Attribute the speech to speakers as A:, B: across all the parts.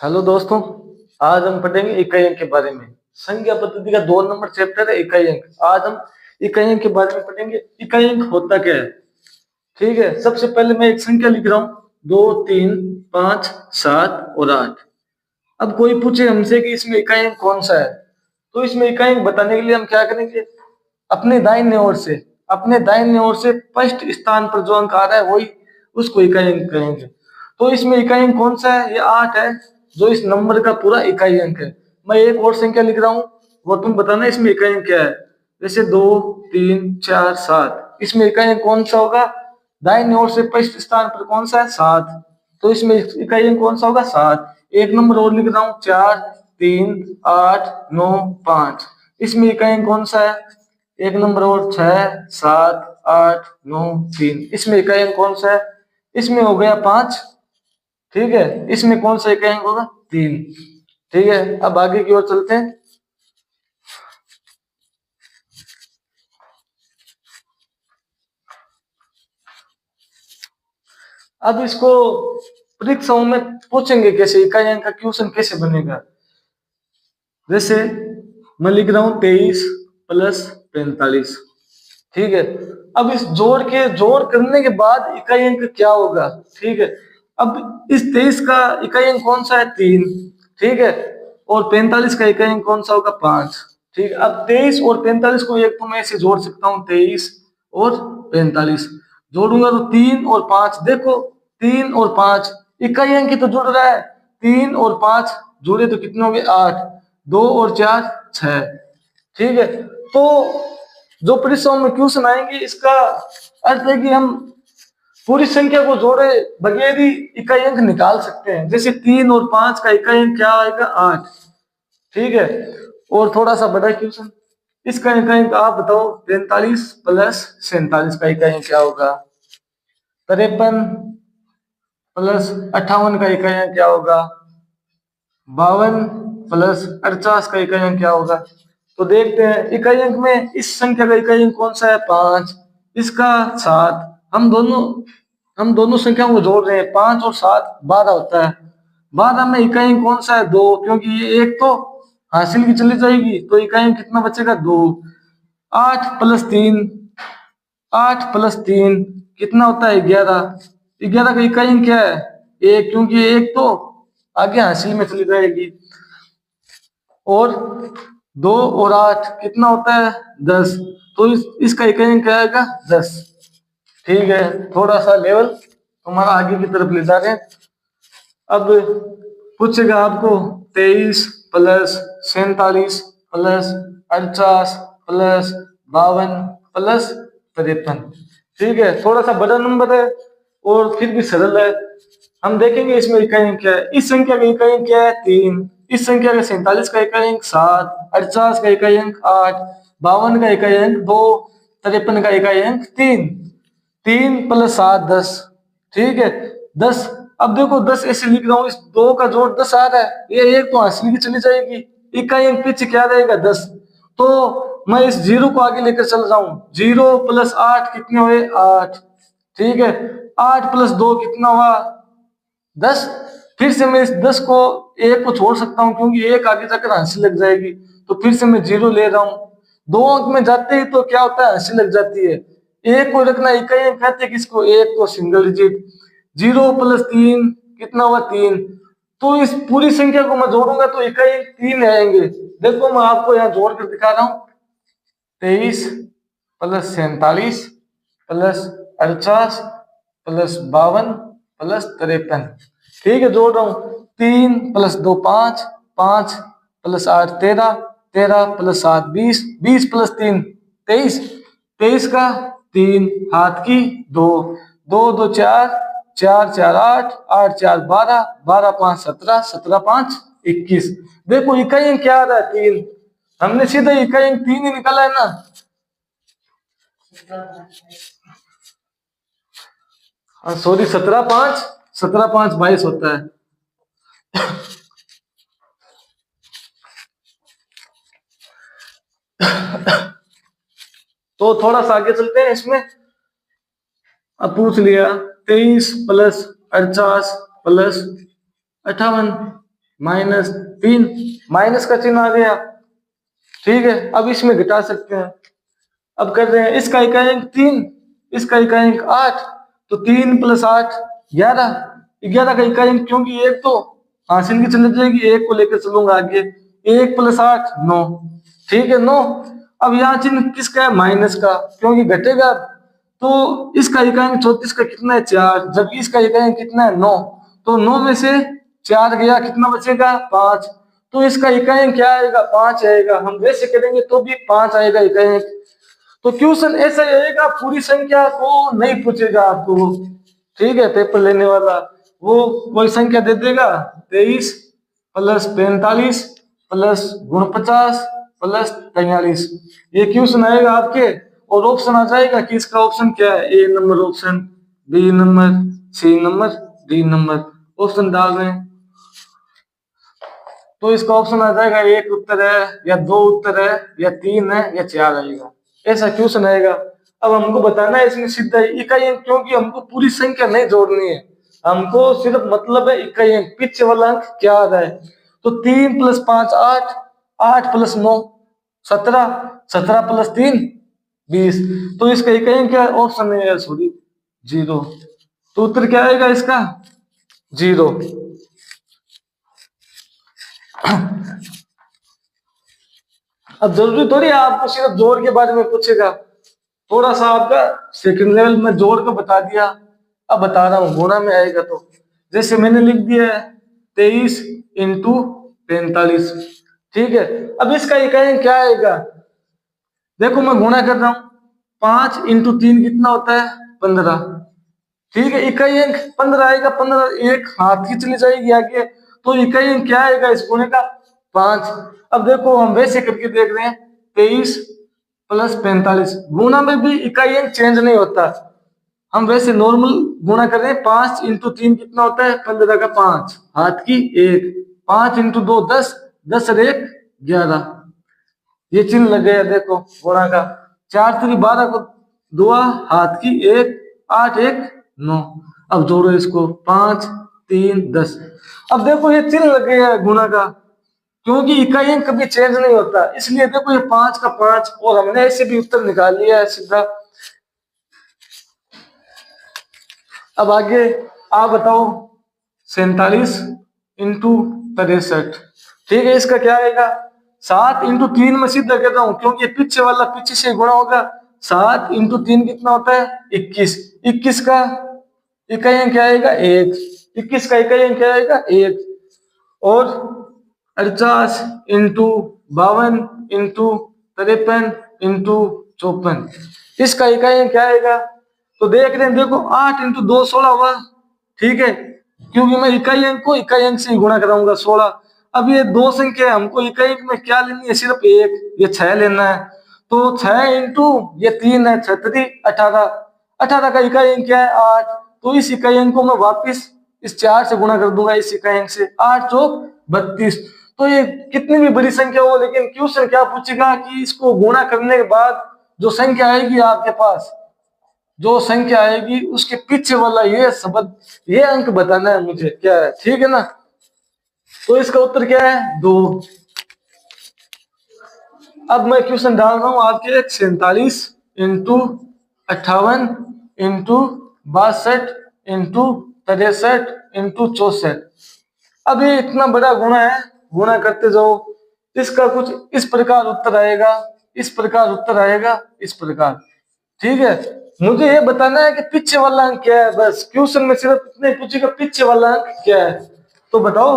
A: Hello दोस्तों। आज हम पढ़ेंगे इकाई अंक के बारे में। संख्या पद्धति का 2 नंबर चैप्टर है इकाई अंक। आज हम इकाई अंक के बारे में पढ़ेंगे। इकाई अंक होता क्या है? ठीक है, सबसे पहले मैं एक संख्या लिख रहा हूँ, 2, 3, 5, 7 और 8। अब कोई पूछे हमसे कि इसमें इकाई अंक कौन सा है, तो इसमें इकाई अंक बताने के लिए हम क्या करेंगे, अपने दाहिने ओर से फर्स्ट स्थान पर जो अंक आ रहा है वही उसको इकाई अंक कहेंगे। तो इसमें इकाई अंक कौन सा है? ये 8 है, जो इस नंबर का पूरा इकाई अंक है। मैं एक और संख्या लिख रहा हूँ, वो तुम बताना इसमें इकाई अंक क्या है। जैसे 2, 3, 4, 7, इसमें इकाई अंक कौन सा होगा? दाहिने ओर से फर्स्ट स्थान पर कौन सा है? 7। तो इसमें इकाई अंक कौन सा होगा? 7। एक नंबर और लिख रहा हूँ, 4, 3, 8, 9, 5, इसमें इकाई अंक कौन सा है? एक नंबर और, 6, 7, 8, 9, 3, इसमें इकाई अंक कौन सा है? इसमें हो गया 5। ठीक है, इसमें कौन सा इकाई अंक होगा? 3। ठीक है, अब आगे की ओर चलते हैं। अब इसको परीक्षाओं में पूछेंगे कैसे, इकाई अंक का क्वेश्चन कैसे बनेगा। जैसे मैं लिख रहा हूं 23 + 45। ठीक है, अब इस जोड़ करने के बाद इकाई अंक क्या होगा? ठीक है, अब इस 23 का इकाई अंक कौन सा है? 3। ठीक है, और 45 का इकाई अंक कौन सा होगा? 5। ठीक है, अब 23 और 45 को एक तो मैं ऐसे जोड़ सकता हूँ, 23 और 45 जोड़ूंगा तो 3 और 5। देखो 3 और 5 इकाई अंक ही तो जुड़ रहा है। 3 और 5 जोड़े तो कितने हो गए? 8। 2 और 4 6। ठीक है, तो जो परीक्षाओं में क्वेश्चन आएंगे इसका अर्थ है कि हम पूरी संख्या को जोड़े बगैर ही इकाई अंक निकाल सकते हैं। जैसे 3 और 5 का इकाई अंक क्या आएगा? 8। ठीक है, और थोड़ा सा बड़ा क्वेश्चन, इसका इकाई अंक आप बताओ। 43 + 47 का इकाई अंक क्या होगा? 53 + 58 का इकाई अंक क्या होगा? 52 + 48 का इकाई अंक क्या होगा? तो देखते हैं इकाई अंक में इस संख्या का इकाई अंक कौन सा है? 5। इसका 7। हम दोनों संख्याओं को जोड़ रहे हैं, 5 और 7 12 होता है। 12 में इकाई अंक कौन सा है? 2, क्योंकि ये एक तो हासिल की चली जाएगी, तो इकाई अंक कितना बचेगा? 2। 8 + 3, 8 + 3 कितना होता है? 11। 11 का इकाई अंक क्या है? 1, क्योंकि एक तो आगे हासिल में चली जाएगी। और 2 और 8 कितना होता है? 10। तो इसका इकाई अंक क्या आएगा? 10। ठीक है, थोड़ा सा लेवल तुम्हारा आगे की तरफ ले जा रहे हैं। अब पूछेगा आपको 23 + 47 + 48 + 52 + 53। ठीक है, थोड़ा सा बड़ा नंबर है और फिर भी सरल है। हम देखेंगे इसमें इकाई अंक क्या है। इस संख्या का इकाई अंक क्या है? 3। इस संख्या का 47 का इकाई अंक 7, 48 का इकाई अंक 8, 52 का इकाई अंक 2, 53 का इकाई अंक 3। 3 + 7 10। ठीक है, 10। अब देखो 10 ऐसे लिख रहा हूँ, इस 2 का जोड़ 10 आ रहा है, ये एक तो हासिल की चली जाएगी। इकाई अंक पीछे क्या रहेगा? 10। तो मैं इस 0 को आगे लेकर चल रहा हूँ। 0 + 8 कितने हुए? 8। ठीक है, 8 + 2 कितना हुआ? 10। फिर से मैं इस 10 को, एक को छोड़ सकता हूँ क्योंकि एक आगे जाकर हंसी लग जाएगी, तो फिर से मैं 0 ले रहा हूँ। 2 अंक में जाते ही तो क्या होता है? हंसी लग जाती है। एक को रखना इकाई अंक कहते हैं किसको? एक को सिंगल डिजिट। 0 + 3 कितना हुआ? 3। तो इस पूरी संख्या को मैं जोड़ूंगा तो इकाई अंक 3 आएंगे। देखो मैं आपको यहाँ जोड़ कर दिखा रहा हूँ, 23 + 47 + 48 + 52 + 53। ठीक है, जोड़ रहा हूँ। 3 + 2 5, 5 + 8 13, 13 + 7 20, 20 + 3 23, 23 का 3 हाथ की 2, 2 2 4, 4 4 8, 8 4 12, 12 5 17, 17 5 21। देखो इकाई अंक क्या आ रहा है? 3। हमने सीधा इकाई अंक 3 ही निकाला है ना। सॉरी, 17 5, 17 5 22 होता है। तो थोड़ा सा आगे चलते हैं इसमें। अब पूछ लिया 23 + 48 प्लस 58 माइनस 3, माइनस का चिन्ह आ गया। ठीक है, अब इसमें घटा सकते हैं। अब कर रहे हैं, इसका इकाई 3, इसका इकाई 8, तो 3 प्लस 8 11, 11 का इकाई क्योंकि एक तो हासिल की चली जाएगी, एक को लेकर चलूंगा आगे। 1 प्लस 8 9, ठीक है 9। अब यहाँ चिन्ह किसका है? माइनस का, क्योंकि घटेगा। तो इसका इकाई 34 का कितना है? 4, जबकि इसका इकाई कितना है? 9, तो 9 में से 4 गया, कितना बचेगा? 5। तो इसका इकाई क्या आएगा? 5 आएगा। हम वैसे करेंगे तो भी 5 आएगा इकाई। तो क्वेश्चन ऐसा आएगा, पूरी संख्या को नहीं पूछेगा आपको वो, ठीक है, पेपर लेने वाला वो कोई संख्या दे देगा, 23 प्लस 45 प्लस 49 प्लस 43, ये क्वेश्चन आएगा आपके। और ऑप्शन आ जाएगा कि इसका ऑप्शन क्या है? A number option, B number, C number, D number. Option डाल रहे हैं तो इसका ऑप्शन आ जाएगा, एक उत्तर है या 2 उत्तर है या 3 है या 4 आएगा, ऐसा क्वेश्चन आएगा। अब हमको बताना है इसमें सीधा इकाई अंक, क्योंकि हमको पूरी संख्या नहीं जोड़नी है, हमको सिर्फ मतलब है इकाई अंक, पीछे वाला अंक क्या आ रहा है। तो 3 प्लस 5 8, 8 प्लस 9 17, 17 प्लस 3 20, तो इसका इकाई अंक क्या ऑप्शन है? सॉरी 0। तो उत्तर क्या आएगा इसका? 0। अब जरूरी थोड़ी है आपको सिर्फ जोड़ के बारे में पूछेगा, थोड़ा सा आपका सेकंड लेवल में जोड़ के बता दिया। अब बता रहा हूँ गुणा में आएगा, तो जैसे मैंने लिख दिया है 23 इंटू 45, ठीक है। अब इसका इकाई क्या आएगा? देखो मैं गुणा कर रहा हूँ, 5 इंटू 3 कितना होता है? 15, ठीक है। इकाई अंक 15 आएगा, 15 एक हाथ की चली जाएगी आगे, तो इकाई अंक क्या आएगा इस गुणे का? 5। अब देखो हम वैसे करके देख रहे हैं, 23 प्लस 45, गुणा में भी इकाई अंक चेंज नहीं होता, हम वैसे नॉर्मल गुणा कर रहे हैं। 5 इंटू 3 कितना होता है? 15 का 5, हाथ की 1, 5 इंटू 2 10, 10 और 1 11, ये चिन्ह लग गया देखो गुणा का। 4 3 12 को दुआ, हाथ की 1, 8 1 9। अब जोड़ो इसको, 5 3 10। अब देखो ये चिन्ह लग गया है गुणा का, क्योंकि इकाई अंक कभी चेंज नहीं होता, इसलिए देखो ये 5 का 5, और हमने ऐसे भी उत्तर निकाल लिया है सीधा। अब आगे आप बताओ, 47 इंटू 63, ठीक है, इसका क्या आएगा? 7 इंटू 3 में सीधा कहता हूं, क्योंकि पीछे वाला पीछे से गुणा होगा। 7 इंटू 3 कितना होता है? 21, 21 का इकाई अंक क्या आएगा? 1, 21 का इकाई अंक क्या आएगा? 1। और 48 इंटू 52 इंटू 53 इंटू 54, इसका इकाई अंक क्या आएगा? तो देख रहे हैं, देखो 8 इंटू 2 16 हुआ, ठीक है, क्योंकि मैं इकाई अंक को इकाई अंक से ही गुणा कराऊंगा 16। अब ये दो संख्या है, हमको इकाई अंक में क्या लेनी है? सिर्फ एक, ये 6 लेना है। तो 6 इंटू ये 3 है, 6 3 18, 18 का इकाई अंक क्या है? 8। तो इस इकाई अंक को मैं वापिस इस 4 से गुणा कर दूंगा, इस इकाई अंक से, 8 चौक 32। तो ये कितनी भी बड़ी संख्या हो, लेकिन क्वेश्चन क्या पूछेगा कि इसको गुणा करने के बाद जो संख्या आएगी आपके पास, जो संख्या आएगी उसके पीछे वाला ये शब्द, ये अंक बताना है मुझे क्या है, ठीक है ना। तो इसका उत्तर क्या है? 2। अब मैं क्वेश्चन डाल रहा हूं आपके, 47 इंटू 58 इंटू 62 इंटू 63 इंटू 64। अब ये इतना बड़ा गुणा है, गुणा करते जाओ, इसका कुछ इस प्रकार उत्तर आएगा, इस प्रकार उत्तर आएगा, इस प्रकार, ठीक है। मुझे ये बताना है कि पीछे वाला अंक क्या है, बस क्वेश्चन में सिर्फ इतने पूछेगा, पीछे वाला अंक क्या है। तो बताओ,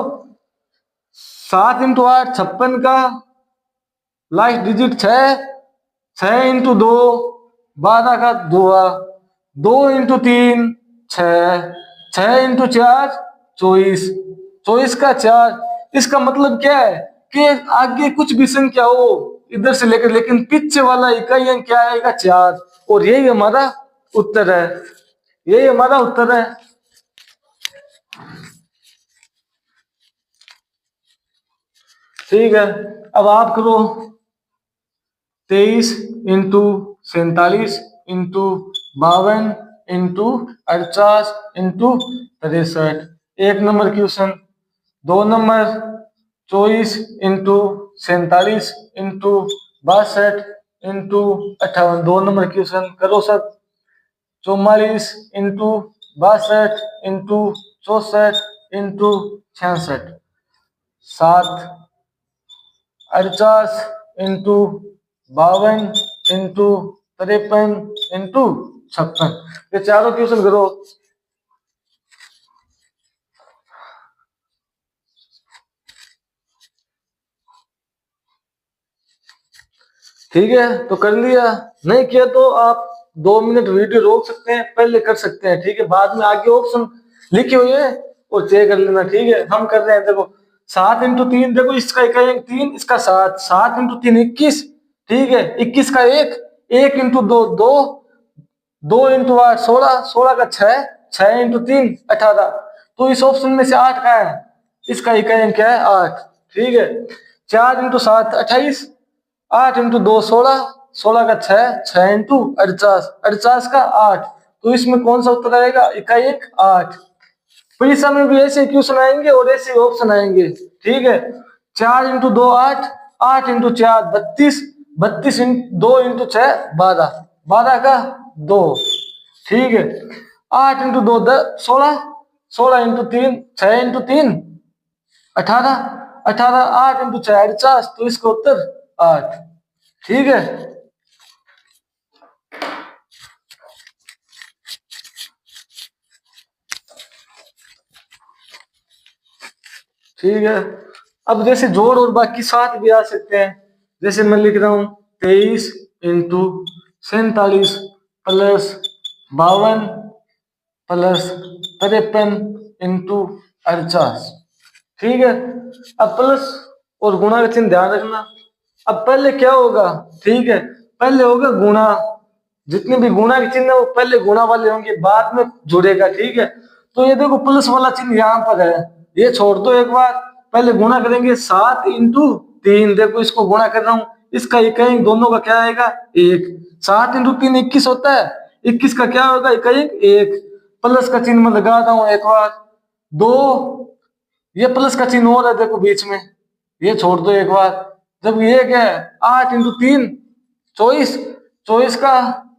A: 7 इंटू 8 56 का लास्ट डिजिट 6, 6 इंटू 2 12 का 2, 2 इंटू 3 6, 6 इंटू 4 24, 24 का 4। इसका मतलब क्या है कि आगे कुछ भी संख्या हो इधर से लेकर, लेकिन पीछे वाला इकाई अंक क्या आएगा? 4, और यही हमारा उत्तर है, यही हमारा उत्तर है। ठीक है, अब आप करो, 23 इंटू 47 इंटू 52 इंटू 48 इंटू 63। एक number question. 2 number 24 × 47 × 62 2 number question करो सब। 44 × 62 × 64 × 66 7 48 × 52 × 53 × 56 ये चारों क्वेश्चन करो। ठीक है, तो कर लिया। नहीं किया तो आप 2 मिनट वीडियो रोक सकते हैं, पहले कर सकते हैं। ठीक है, बाद में आगे ऑप्शन लिखे हुए हैं और चेक कर लेना। ठीक है, हम कर रहे हैं। देखो 7 × 3, देखो इसका इकाई अंक 3, इसका 7, 7 × 3 21। ठीक है, 21 का 1, 1 × 2 2, 2 × 8 16, 16 का 6, 6 × 3 18। तो इस ऑप्शन में से 8 का है, इसका इकाई अंक क्या है 8। ठीक है, 4 × 7 28, 8 × 2 16, 16 का 6, 6 × 48, 48 का 8। तो इसमें कौन सा उत्तर आएगा, इकाई अंक 8। परीक्षा में भी ऐसे क्वेश्चन आएंगे और ऐसे ऑप्शन आएंगे। ठीक है, 4 × 2 8, 8 × 4 32, 32 2 × 6 12, 12 का 2। ठीक है, 8 × 2 16, 16 × 3 6 × 3 18, 18 8 × 6 48। तो इसका उत्तर 8। ठीक है, ठीक है। अब जैसे जोड़ और बाकी साथ भी आ सकते हैं। जैसे मैं लिख रहा हूं 23 × 47 प्लस 52 प्लस 53 × 48। ठीक है, अब प्लस और गुणा का चिन्ह ध्यान रखना। अब पहले क्या होगा, ठीक है, पहले होगा गुणा। जितने भी गुणा के चिन्ह है वो पहले गुणा वाले होंगे, बाद में जुड़ेगा। ठीक है, तो ये देखो प्लस वाला चिन्ह यहाँ पर है, ये छोड़ दो एक बार। पहले गुणा करेंगे 7 × 3, देखो इसको गुणा कर रहा हूँ, इसका इकाई दोनों का क्या आएगा 1। 7 × 3 21 होता है, 21 का क्या होगा इकाई 1। प्लस का चिन्ह मैं लगा रहा हूँ एक बार। 2, ये प्लस का चिन्ह और है देखो बीच में, ये छोड़ दो एक बार। जब ये क्या है 8 × 3 24, 24 का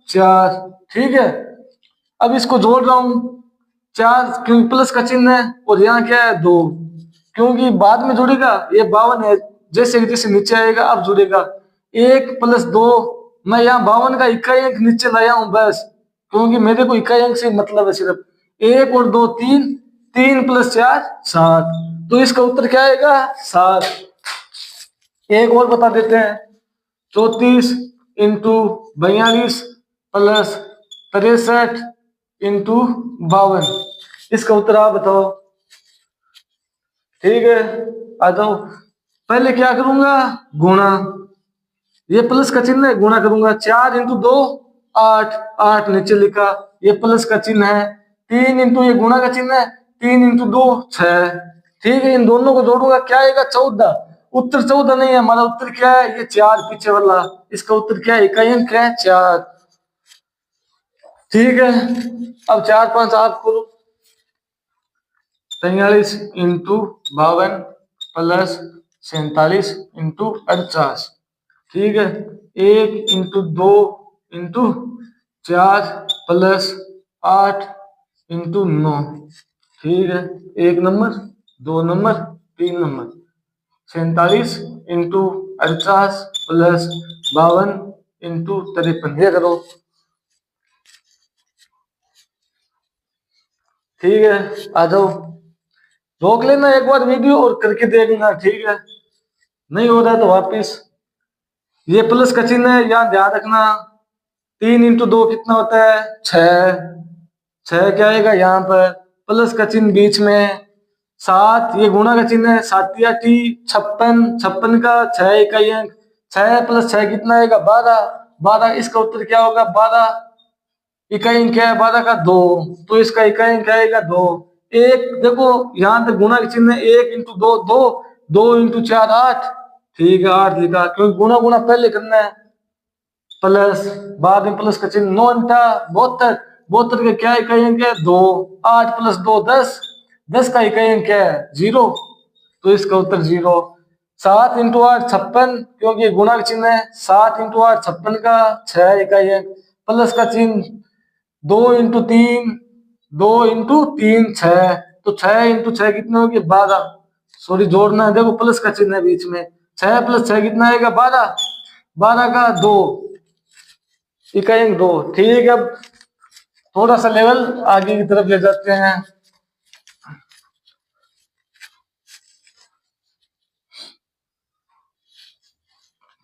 A: 4। ठीक है, अब इसको जोड़ रहा हूं 4, क्योंकि प्लस का चिन्ह है और यहाँ क्या है 2, क्योंकि बाद में जुड़ेगा। ये 52 है, जैसे जैसे नीचे आएगा अब जुड़ेगा। 1 + 2, मैं यहाँ 52 का इकाई अंक नीचे लाया हूं बस, क्योंकि मेरे को इकाई अंक से मतलब है सिर्फ। 1 और 2 3, 3 + 4 7। तो इसका उत्तर क्या आएगा 7। एक और बता देते हैं, 34 × 42 प्लस 63 × 52। इसका उत्तर आप बताओ। ठीक है, आ जाओ। पहले क्या करूंगा गुणा, ये प्लस का चिन्ह है, गुणा करूंगा। 4 × 2 8, 8 नीचे लिखा, ये प्लस का चिन्ह है। 3 × ये गुणा का चिन्ह है, 3 × 2 6। ठीक है, इन दोनों को जोड़ूंगा क्या आएगा 14। उत्तर 14 नहीं है, हमारा उत्तर क्या है ये 4 पीछे वाला। इसका उत्तर क्या है, इकाई अंक क्या है 4। ठीक है, अब 4 5 आप करो। 43 × 52 प्लस 47 × 48। ठीक है, 1 × 2 × 4 प्लस 8 × 9। ठीक है, 1 नंबर 2 नंबर 3 नंबर। 47 × 48 प्लस 52 × 53। ये करो। ठीक है, आ जाओ। रोक लेना एक बार वीडियो और करके देखना। ठीक है, नहीं हो रहा तो वापिस। ये प्लस का चिन्ह है, यहाँ ध्यान रखना। 3 × 2 कितना होता है 6, 6 क्या आएगा यहाँ पर, प्लस का चिन्ह बीच में। 7, ये गुणा का चिन्ह है, 7 × 8 56, 56 का 6 इकाई अंक। 6 + 6 कितना आएगा 12, 12। इसका उत्तर क्या होगा 12। इकाई अंक क्या है 12 का 2, तो इसका इकाई अंक क्या आएगा 2। एक देखो यहाँ तक गुणा का चिन्ह है, 1 × 2 2, 2 × 4 8। ठीक है, 8 लिखा, क्योंकि गुणा गुणा पहले करना है। प्लस बाद में प्लस का चिन्ह। 9 × 72, 72 का क्या इकाई अंक है 2, 8 प्लस 2 10, 10 का इकाई अंक क्या है 0, तो इसका उत्तर 0। 7 इंटू 8 56, क्योंकि गुणा का चिन्ह है, 7 इंटू 8 56 का 6 इकाई अंक, प्लस का चिन्ह 2 इंटू 3, 2 इंटू 3 6, तो 6 इंटू 6 कितने होगी 12, सॉरी जोड़ना है, देखो प्लस का चिन्ह है बीच में, 6 प्लस 6 कितना आएगा 12, 12 का 2 इकाई अंक 2। ठीक है, अब थोड़ा सा लेवल आगे की तरफ ले जाते हैं।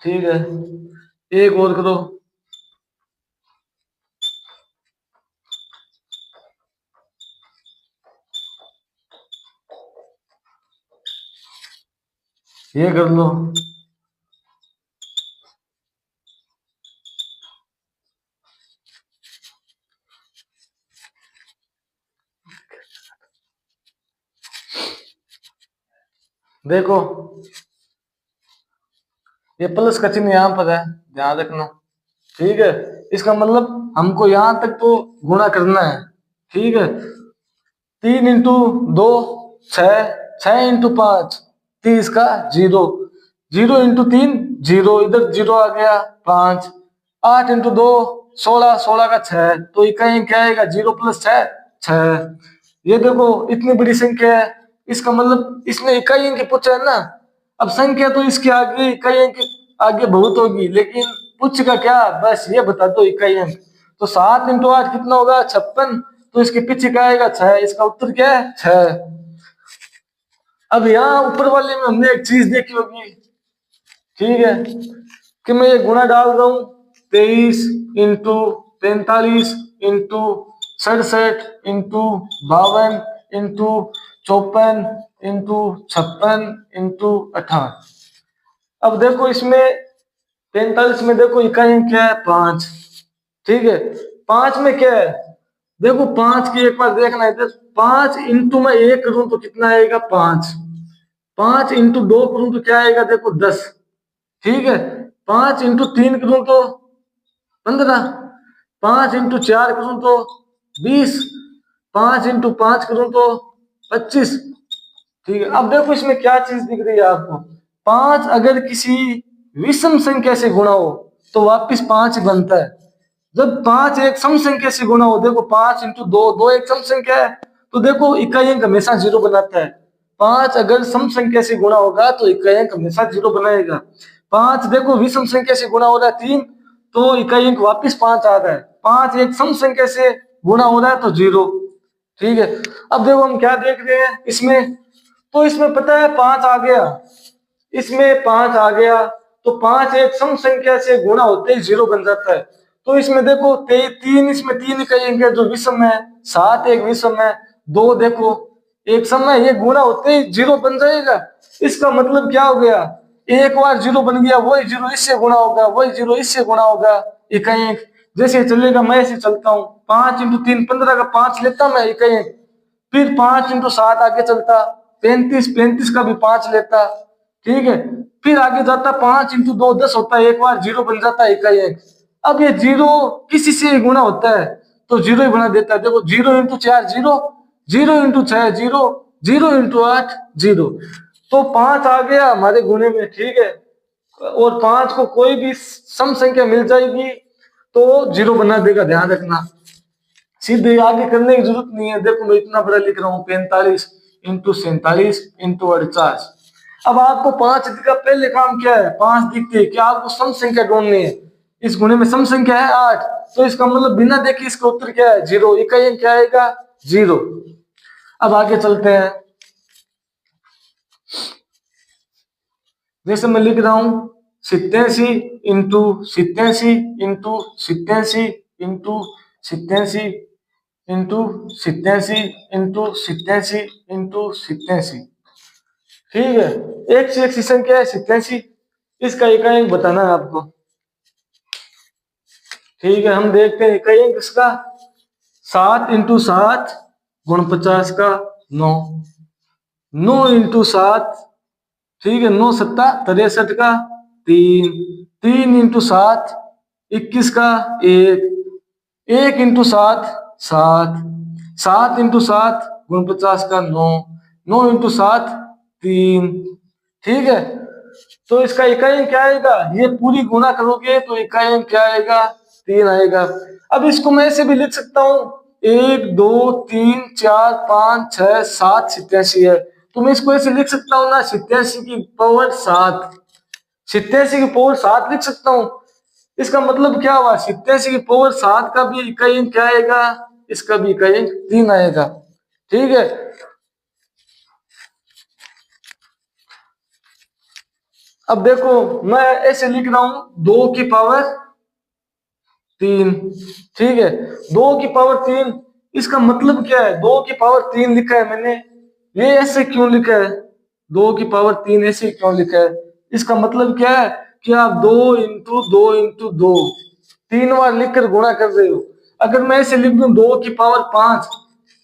A: ठीक है, एक और करो। ये कर लो। देखो ये प्लस का चिन्ह यहाँ पर है, ध्यान रखना। ठीक है, इसका मतलब हमको यहां तक तो गुणा करना है। ठीक है, 3 इंटू 2 6, 6 इंटू 5 30 का 0, 0 इंटू 3 0, इधर 0 आ गया 5, 8 इंटू 2 16, 16 का 6, तो इकाई क्या आएगा 0 प्लस 6 6। ये देखो इतनी बड़ी संख्या है, इसका मतलब इसने इकाई अंक पूछा है ना। अब संख्या तो इसके आगे इकाई अंक आगे बहुत होगी, लेकिन पूछ का क्या, बस ये बता दो इकाई अंक। तो 7 इंटू 8 कितना होगा 56, तो इसके पीछे क्या आएगा 6, इसका उत्तर क्या है 6। अब यहाँ ऊपर वाले में हमने एक चीज देखी होगी, ठीक है, कि मैं ये गुणा डाल रहा हूं 23 into 43 into 67 into 52 into 54 into 56 into 58। अब देखो इसमें 43 में देखो इकाई क्या है 5। ठीक है, 5 में क्या है, देखो 5 की एक बार देखना है, 5 इंटू में 1 करूं तो कितना आएगा 5, 5 इंटू 2 करूं तो क्या आएगा देखो 10। ठीक है, 5 इंटू 3 करूं तो 15, 5 इंटू 4 करूं तो 20, 5 इंटू 5 करूं तो 25। ठीक है, अब देखो इसमें क्या चीज दिख रही है आपको, 5 अगर किसी विषम संख्या से गुणा हो तो वापिस 5 बनता है। जब 5 एक सम संख्या से गुणा हो, देखो 5 इंटू 2, 2 एक सम संख्या है, तो देखो इकाई अंक हमेशा 0 बनाता है। 5 अगर सम संख्या से गुणा होगा तो इकाई अंक हमेशा 0 बनाएगा। 5 देखो विषम संख्या से गुणा हो रहा है 3, तो इकाई अंक वापिस 5 आ रहा है। 5 एक सम संख्या से गुणा हो रहा है तो 0। ठीक है, अब देखो हम क्या देख रहे हैं इसमें, तो इसमें पता है 5 आ गया, इसमें 5 आ गया, तो 5 एक सम संख्या से गुणा होते ही 0 बन जाता है। तो इसमें देखो 3, इसमें 3 इकाई अंक है जो विषम है, 7 एक विषम है, 2 देखो एक सम है, ये गुणा होते ही 0 बन जाएगा। इसका मतलब क्या हो गया, एक बार 0 बन गया, वही 0 इससे गुणा होगा, वही 0 इससे गुणा होगा, इकाई अंक जैसे चलेगा मैं ऐसे चलता हूँ। 5 इंटू 3 15 का 5 लेता मैं इकाई अंक, फिर 5 इंटू 7 आगे चलता 35, 35 का भी 5 लेता। ठीक है, फिर आगे जाता 5 इंटू 2 10 होता है, एक बार 0 बन जाता है इकाई अंक। अब ये 0 किसी से गुणा होता है तो 0 ही बना देता है। देखो 0 इंटू 4 0, 0 इंटू 6 0, 0 इंटू 8 0, तो 5 आ गया हमारे गुणे में। ठीक है, और 5 को कोई भी सम संख्या मिल जाएगी तो 0 बना देगा, ध्यान रखना। सीधे आगे करने की जरूरत नहीं है। देखो मैं इतना बड़ा लिख रहा हूँ 45 इंटू 47 इंटू 48। अब आपको 5 का पहले काम क्या है, 5 दिखते हैं क्या, आपको सम संख्या ढूंढनी है। इस गुणे में सम संख्या है 8, तो इसका मतलब बिना देखे इसका उत्तर क्या है 0, इकाई अंक क्या आएगा 0। अब आगे चलते हैं, जैसे मैं लिख रहा हूं 87 into 87 into 87 into 87 into 87 into 87 into 87। ठीक है, एक से एक सी संख्या है 87, इसका इकाई अंक बताना है आपको। ठीक है, हम देखते हैं इकाई अंक इसका 7 इंटू 7 गुण 50 का 9, 9 इंटू 7, ठीक है 9 सत्ता 63 का 3, 3 इंटू 7 21 का 1, 1 इंटू 7 7, 7 इंटू 7 49 का 9, 9 इंटू 7 3। ठीक है, तो इसका इकाई अंक क्या आएगा, ये पूरी गुणा करोगे तो इकाई अंक क्या आएगा, 3 आएगा। अब इसको मैं ऐसे भी लिख सकता हूँ 1 2 3 4 5 6 7 87 है, तो मैं इसको ऐसे लिख सकता हूँ ना 87 की पावर 7, 87 की पावर 7 लिख सकता हूँ। इसका मतलब क्या हुआ, 87 की पावर 7 का भी इकाई अंक क्या आएगा, इसका भी इकाई अंक 3 आएगा। ठीक है, अब देखो मैं ऐसे लिख रहा हूं 2 की पावर 3। ठीक है, 2 की पावर 3, इसका मतलब क्या है, 2 की पावर 3 लिखा है मैंने, ये ऐसे क्यों लिखा है, 2 की पावर 3 ऐसे क्यों लिखा है, इसका मतलब क्या है कि आप 2 इंटू 2 3 बार लिखकर गुणा कर रहे हो। अगर मैं ऐसे लिख दूं 2 की पावर 5,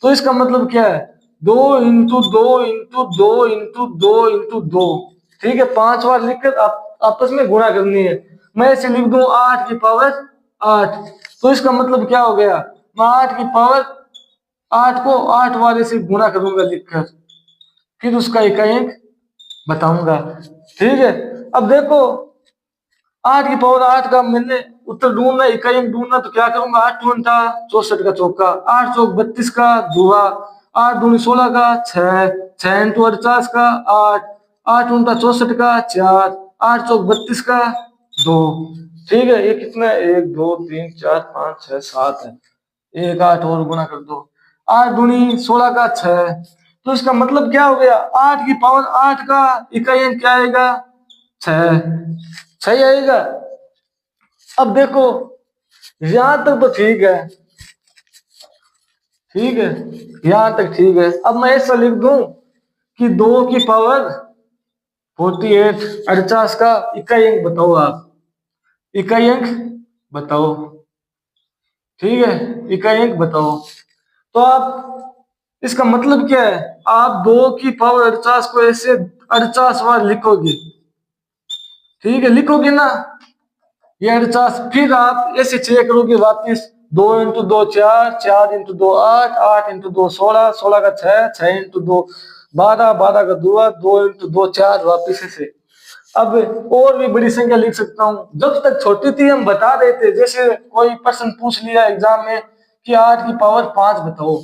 A: तो इसका मतलब क्या है, 2 इंटू 2 इंटू 2 इंटू 2 इंटू 2। ठीक है, 5 बार लिखकर आप आपस में गुणा करनी है। मैं ऐसे लिख दूं 8 की पावर 8, तो इसका मतलब क्या हो गया, मैं 8 की पावर 8 को 8 बार ऐसे गुणा करूंगा लिखकर, फिर उसका इकाई अंक बताऊंगा। ठीक है, अब देखो 8 की पावर 8 का मैंने उत्तर ढूंढना, इकाई अंक ढूंढना, तो क्या करूंगा, 8 घंटा 64 का चौका, 8 चौक 32 का धुआ, 8 दूनी 16 का 6, 6 इंटू 48 का 8, 8 उनका 64 का 4, 8 चौक 32 का 2। ठीक है, ये कितना है, 1 2 3 4 5 6 7 है, एक 8 और गुना कर दो, 8 दूनी 16 का 6, तो इसका मतलब क्या हो गया, 8 की पावर 8 का इकाई अंक क्या आएगा, 6, सही आएगा। अब देखो यहां तक तो ठीक है, ठीक है, यहां तक ठीक है। अब मैं ऐसा लिख दूं कि 2 की पावर 48 48 का इकाई अंक बताओ, आप इकाई अंक बताओ। ठीक है, इकाई अंक बताओ, तो आप इसका मतलब क्या है, आप 2 की पावर 48 को ऐसे 48 बार लिखोगे। ठीक है, लिखोगे ना, ये 48, फिर आप ऐसे चेक करोगे वापिस, 2 इंटू 2 4, 4 इंटू 2 8, 8 इंटू 2 16, 16 का 6, 6 इंटू 2 12, 12 का 2, 2 इंटू 2 4, वापिस ऐसे। अब और भी बड़ी संख्या लिख सकता हूँ, जब तक छोटी थी हम बता रहे थे, जैसे कोई प्रश्न पूछ लिया एग्जाम में कि 8 की पावर 5 बताओ,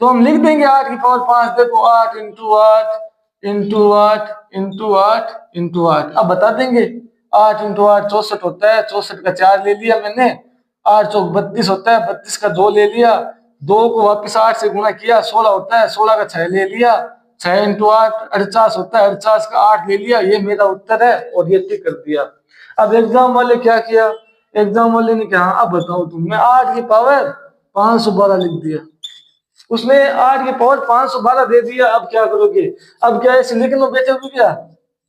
A: तो हम लिख देंगे 8 की पावर 5, देखो 8 इंटू 8 इंटू 8 इंटू 8 इंटू 8, अब बता देंगे 8 इंटू 8 64 होता है, 64 का 4 ले लिया मैंने, 8 चौक 32 होता है, 32 का 2 ले लिया, 2 को वापिस 8 से गुणा किया, 16 होता है, 16 का 6 ले लिया, 6 इंटू 8 48 होता है, 48 का 8 ले लिया, ये मेरा उत्तर है, और ये टिक कर दिया। अब एग्जाम वाले क्या किया, एग्जाम वाले ने कहा अब बताओ तुम, मैं 8 की पावर 512 लिख दिया, उसने 8 की पावर 512 दे दिया। अब क्या करोगे, अब क्या ऐसे लिख लो बैठे हो क्या,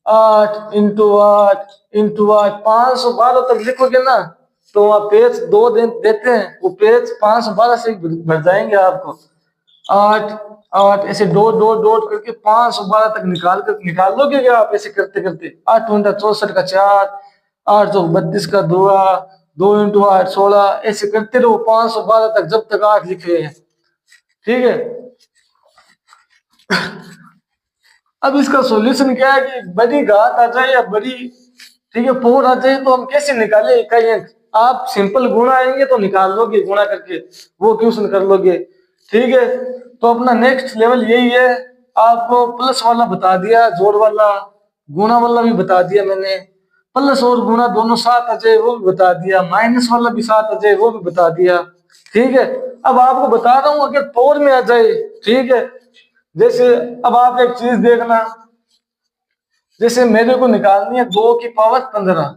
A: 8 इंटू 8 इंटू 8 512 तक लिखोगे ना, तो वहां पेज 2 देते हैं, वो पेज 512 से भर जाएंगे आपको। 8 8 ऐसे डॉट डॉट डॉट करके 512 तक निकाल लोगे क्या आप, ऐसे करते करते, 8 घंटा 64 का 4, 8 चौक 32 का 2, 2 इंटू 8 16, ऐसे करते रहो 512 तक, जब तक 8 लिखे हैं। ठीक है, अब इसका सॉल्यूशन क्या है कि बड़ी घात आ जाए या बड़ी, ठीक है, फोर आ जाए, तो हम कैसे निकाले इकाई अंक, आप सिंपल गुणा आएंगे तो निकाल लोगे, गुणा करके वो क्वेश्चन कर लोगे। ठीक है, तो अपना नेक्स्ट लेवल यही है, आपको प्लस वाला बता दिया, जोड़ वाला गुणा वाला भी बता दिया मैंने, प्लस और गुणा दोनों साथ आ जाए वो भी बता दिया, माइनस वाला भी साथ आ जाए वो भी बता दिया। ठीक है, अब आपको बता रहा हूं अगर पावर में आ जाए, ठीक है, जैसे अब आप एक चीज देखना, जैसे मेरे को निकालनी है 2 की पावर 15।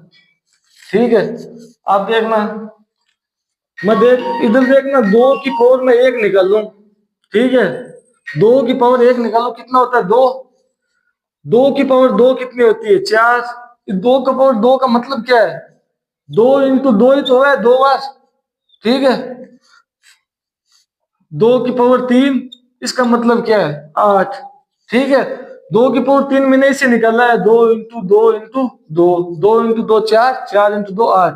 A: ठीक है, आप देखना, मैं देख इधर देखना, 2 की पावर में 1 निकाल लूं। ठीक है, 2 की पावर 1 निकालो, कितना होता है 2, 2 की पावर 2 कितनी होती है 4, 2 का पावर 2 का मतलब क्या है, 2 इंटू 2 ही तो है, 2 बार। ठीक है, 2 की पावर 3, इसका मतलब क्या है 8। ठीक है, 2 की पावर 3 मैंने इसे निकाला है, 2 इंटू 2 4, 4 इंटू 2 8,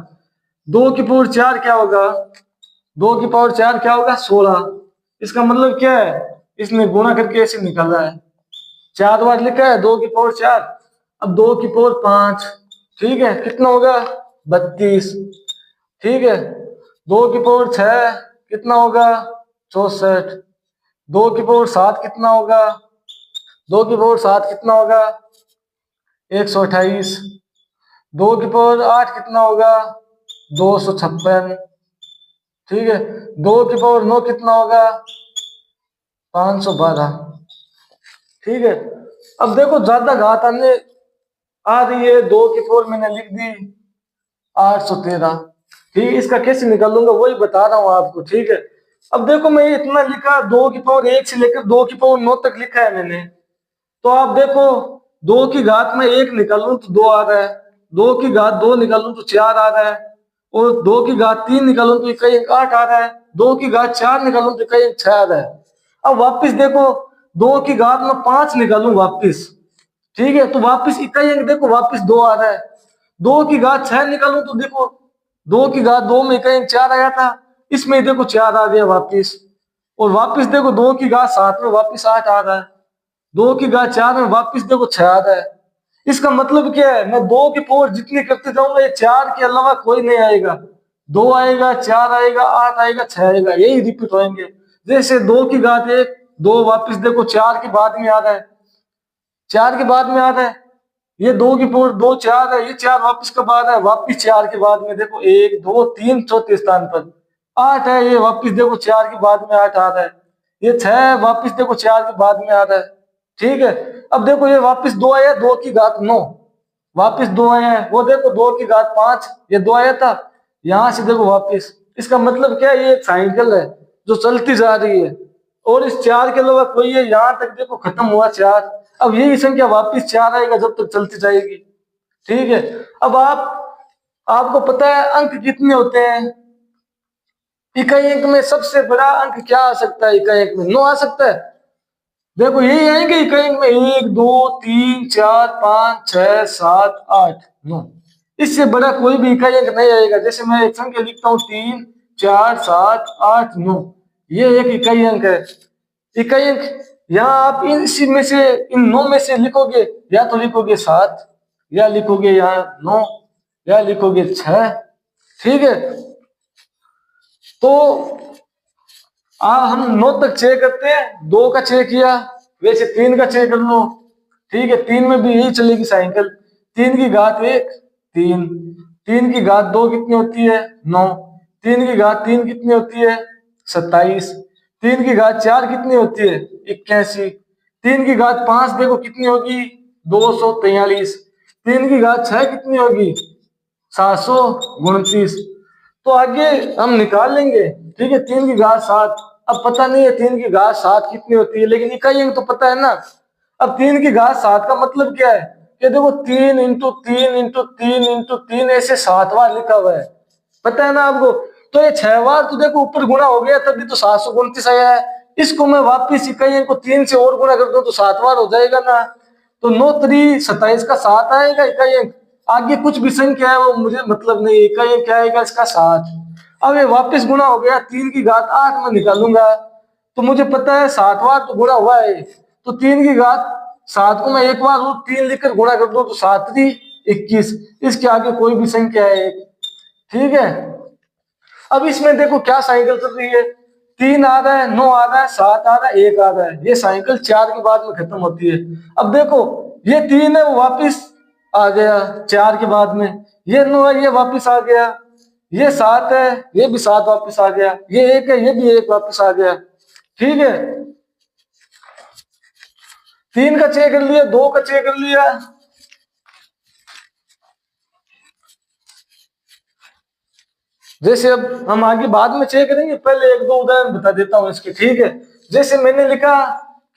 A: 2 की पावर 4 क्या होगा, 2 की पावर 4 क्या होगा 16। इसका मतलब क्या है, इसने गुणा करके ऐसे निकाला है, 4 बार लिखा है 2 की पावर 4। अब 2 की पावर 5, ठीक है, कितना होगा 32। ठीक है, 2 की पावर 6 कितना होगा 64। 2 की पावर 7 कितना होगा, 2 की पावर 7 कितना होगा 128। 2 की पावर 8 कितना होगा 256। ठीक है, 2 की पावर 9 कितना होगा 512। ठीक है, अब देखो ज्यादा घात आने आ रही है, 2 की पावर मैंने लिख दी 813। ठीक है, इसका कैसे निकालूंगा वही बता रहा हूँ आपको। ठीक है, अब देखो मैं इतना लिखा, 2 की पावर 1 से लेकर 2 की पावर 9 तक लिखा है मैंने। तो आप देखो 2 की घात में 1 निकालूं तो 2 आ रहा है, 2 की घात 2 निकालूं तो 4 आ रहा है, और 2 की घात 3 निकालूं तो इकाई अंक 8 आ रहा है, 2 की घात 4 निकालूं तो इकाई अंक 6 आ रहा है। अब वापिस देखो 2 की घात में 5 निकालूं वापिस, ठीक है, तो वापिस इकाई अंक देखो वापिस 2 आ रहा है। 2 की घात 6 निकालूं तो देखो 2 की घात 2 में इकाई अंक 4 आया था, इसमें देखो 4 आ गया वापिस। और वापिस देखो 2 की घात 7 में वापिस 8 आ रहा है, 2 की घात 4 में वापिस देखो 6 आ रहा है। इसका मतलब क्या है, मैं 2 की पावर जितनी करते जाऊंगा ये 4 के अलावा कोई नहीं आएगा, 2 आएगा, 4 आएगा, 8 आएगा, 6 आएगा, यही रिपीट होंगे। जैसे 2 की घात 1, 2 वापिस देखो 4 के बाद में आ रहा है, 4 के बाद में आ रहा है, ये 2 की पावर 2 4 है, ये 4 वापिस कब आ रहा है, वापिस 4 के बाद में देखो 1 2 3 चौथे स्थान पर 8 है, ये वापिस देखो 4 के बाद में 8 आ रहा है, ये 6 वापिस देखो 4 के बाद में आ रहा है। ठीक है, अब देखो ये वापिस 2 आया, 2 की घात 9 वापिस 2 आया है, वो देखो 2 की घात 5 ये 2 आया था, यहां से देखो वापिस। इसका मतलब क्या है, ये एक साइकिल है जो चलती जा रही है, और इस 4 के अलावा कोई है, यहां तक देखो खत्म हुआ 4। अब यही संख्या वापिस 4 आएगा जब तक चलती जाएगी। ठीक है, अब आपको पता है अंक कितने होते हैं, इकाई अंक में सबसे बड़ा अंक क्या आ सकता है, इकाई अंक में 9 आ सकता है। देखो यही आएंगे इकाई अंक में 1 2 3 4 5 6 7 8 9, इससे बड़ा कोई भी इकाई अंक नहीं आएगा। जैसे मैं एक संख्या लिखता हूँ 3 4 7 8 9, ये एक इकाई अंक है। इकाई अंक यहाँ आप इसी में से इन 9 में से लिखोगे, या तो लिखोगे 7, या लिखोगे यहाँ 9, या लिखोगे 6। ठीक है, तो हम 9 तक चेक करते हैं, 2 का चेक किया, वैसे 3 का चेक कर लो। ठीक है, 3 में भी यही चलेगी साइकिल, 3 की घात 1 3, 3 की घात 2 कितनी होती है 9, 3 की घात 3 कितनी होती है 27, 3 की घात 4 कितनी होती है 81, 3 की घात 5 देखो कितनी होगी 243, 3 की घात 6 कितनी होगी 729। तो आगे हम निकाल लेंगे। ठीक है, 3 की घात 7, अब पता नहीं है 3 की घात 7 कितनी होती है, लेकिन इकाई अंक तो पता है ना। अब 3 की घात 7 का मतलब क्या है कि देखो 3 × 3 × 3 × 3 ऐसे 7 बार लिखा हुआ है, पता है ना आपको। तो ये 6 बार तो देखो ऊपर गुणा हो गया, तभी तो 729 आया है। इसको मैं वापिस इकाई अंक को 3 से और गुणा कर दूं तो 7 बार हो जाएगा ना, तो 9 × 3 = 27 का 7 आएगा इकाई अंक। आगे कुछ भी संख्या है वो मुझे मतलब नहीं, इकाई अंक क्या आएगा इसका 7। अब ये वापस गुणा हो गया, 3 की घात 8 में निकालूंगा, तो मुझे पता है 7 बार तो गुणा हुआ है, तो 3 की घात 7 को मैं एक बार और 3 लिखकर गुणा कर दूं तो 7 × 3 = 21। इसके आगे कोई भी संख्या है। ठीक है, अब इसमें देखो क्या साइकिल चल रही है, 3 आ रहा है, 9 आ रहा है, 7 आ रहा है, 1 आ रहा है, ये साइकिल 4 के बाद में खत्म होती है। अब देखो ये 3 है वो वापिस आ गया 4 के बाद में, ये 9 है ये वापिस आ गया, ये 7 है ये भी 7 वापिस आ गया, ये 1 है ये भी 1 वापिस आ गया। ठीक है, 3 का चेक कर लिया, 2 का चेक कर लिया, जैसे अब हम आगे बाद में चेक करेंगे, पहले 1 2 उदाहरण बता देता हूं इसके। ठीक है, जैसे मैंने लिखा